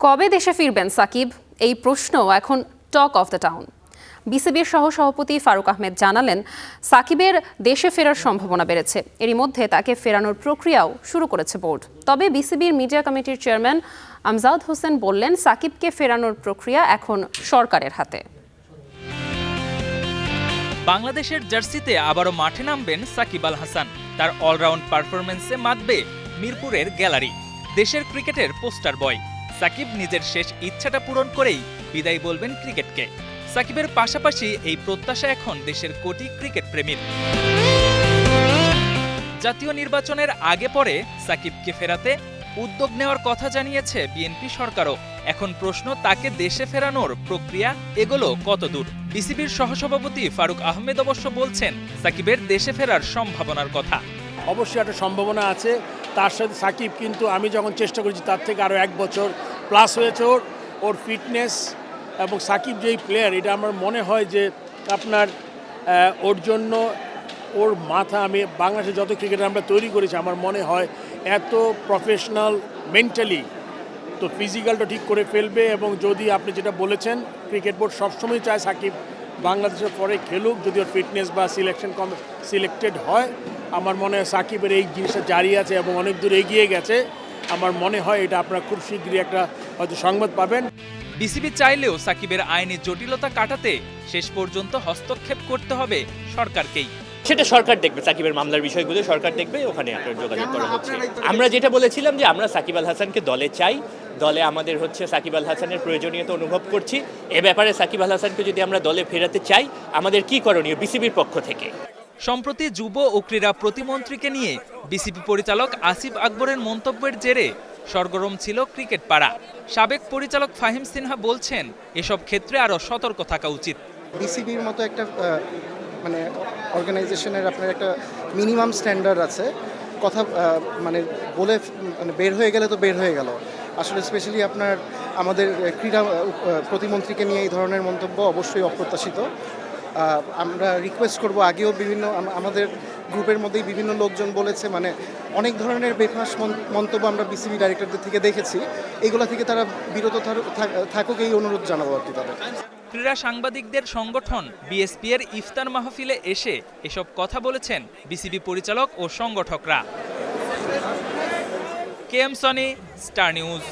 কবে দেশে ফিরবেন সাকিব, এই প্রশ্ন এখন টক অফ দ্য টাউন। বিসিবির সহসভাপতি ফারুক আহমেদ জানালেন, সাকিবের দেশে ফেরার সম্ভাবনা বেড়েছে। এরই মধ্যে তাকে ফেরানোর প্রক্রিয়াও শুরু করেছে বোর্ড। তবে বিসিবির মিডিয়া কমিটির চেয়ারম্যান আমজাদ হোসেন বললেন, সাকিবকে ফেরানোর প্রক্রিয়া এখন সরকারের হাতে। বাংলাদেশের জার্সিতে আবারও মাঠে নামবেন সাকিব আল হাসান। তার অলরাউন্ড পারফরমেন্সে মাতবে মিরপুরের গ্যালারি। দেশের ক্রিকেটের পোস্টার বয় সাকিব নিজের শেষ ইচ্ছাটা পূরণ করেই বিদায় বলবেন ক্রিকেটকে। সাকিবের পাশাপাশি এই প্রত্যাশা এখন দেশের কোটি ক্রিকেট প্রেমীর। জাতীয় নির্বাচনের আগে পরে সাকিবকে ফেরাতে উদ্যোগ নেওয়ার কথা জানিয়েছে বিএনপি সরকারও। এখন প্রশ্ন, তাকে দেশে ফেরানোর প্রক্রিয়া এগোলো কতদূর? বিসিবির সহসভাপতি ফারুক আহমেদ অবশ্য বলছেন, সাকিবের দেশে ফেরার সম্ভাবনার কথা। অবশ্যই একটা সম্ভাবনা আছে। তার সাথে সাকিব কিন্তু আমি যখন চেষ্টা করেছি তার থেকে আরও 1 বছর প্লাস হয়েছে ওর ফিটনেস এবং সাকিব যেই প্লেয়ার, এটা আমার মনে হয় যে আপনার ওর জন্য ওর মাথা, আমি বাংলাদেশে যত ক্রিকেটার আমরা তৈরি করেছি আমার মনে হয় এত প্রফেশনাল মেন্টালি, তো ফিজিক্যালটা ঠিক করে ফেলবে। এবং যদি আপনি যেটা বলেছেন, ক্রিকেট বোর্ড সবসময় চায় সাকিব বাংলাদেশের পরে খেলুক, যদি ওর ফিটনেস বা সিলেক্টেড হয়। আমার মনে হয় সাকিবের এই জিনিসটা জারি আছে এবং অনেক দূর এগিয়ে গেছে। আমার মনে হয় এটা আপনারা খুব শীঘ্রই একটা হয়তো সংবাদ পাবেন। বিসিবি চাইলেও সাকিবের আইনি জটিলতা কাটাতে শেষ পর্যন্ত হস্তক্ষেপ করতে হবে সরকারকেই। সেটা সরকার দেখবে, সাকিবের মামলার বিষয়গুলো সরকার দেখবে, ওখানে আপনার যোগাযোগ করা হচ্ছে। আমরা যেটা বলেছিলাম যে আমরা সাকিব আল হাসানকে দলে চাই, দলে আমাদের সাকিব আল হাসানের প্রয়োজনীয়তা অনুভব করছি। এ ব্যাপারে সাকিব আল হাসানকে যদি আমরা দলে ফেরাতে চাই, আমাদের কি করণীয় বিসিবির পক্ষ থেকে? সম্প্রতি যুব ও ক্রীড়া প্রতিমন্ত্রীকে নিয়ে বিসিবি পরিচালক আসিফ আকবরের মন্তব্যের জেরে সরগরম ছিল ক্রিকেট পাড়া। সাবেক পরিচালক ফাহিম সিনহা বলছেন, এসব ক্ষেত্রে আরও সতর্ক থাকা উচিত। বিসিবির মতো একটা মানে অর্গানাইজেশনের আপনার একটা মিনিমাম স্ট্যান্ডার্ড আছে। কথা মানে বলে মানে বের হয়ে গেলে তো বের হয়ে গেল। আসলে স্পেশালি আপনার আমাদের ক্রীড়া প্রতিমন্ত্রীকে নিয়ে এই ধরনের মন্তব্য অবশ্যই অপ্রত্যাশিত। আমরা রিকোয়েস্ট করব, আগেও বিভিন্ন আমাদের গ্রুপের মধ্যেই বিভিন্ন লোকজন বলেছে, মানে অনেক ধরনের বেফাঁস মন্তব্য আমরা বিসিবি ডাইরেক্টরদের থেকে দেখেছি। এগুলো থেকে তারা বিরত থাকুক, এই অনুরোধ জানাবো আর কি তাদের। ক্রীড়া সাংবাদিকদের সংগঠন বিএসপি এর ইফতার মাহফিলে এসে এসব কথা বলেছেন বিসিবি পরিচালক ও সংগঠকরা। KM Sony, Star news.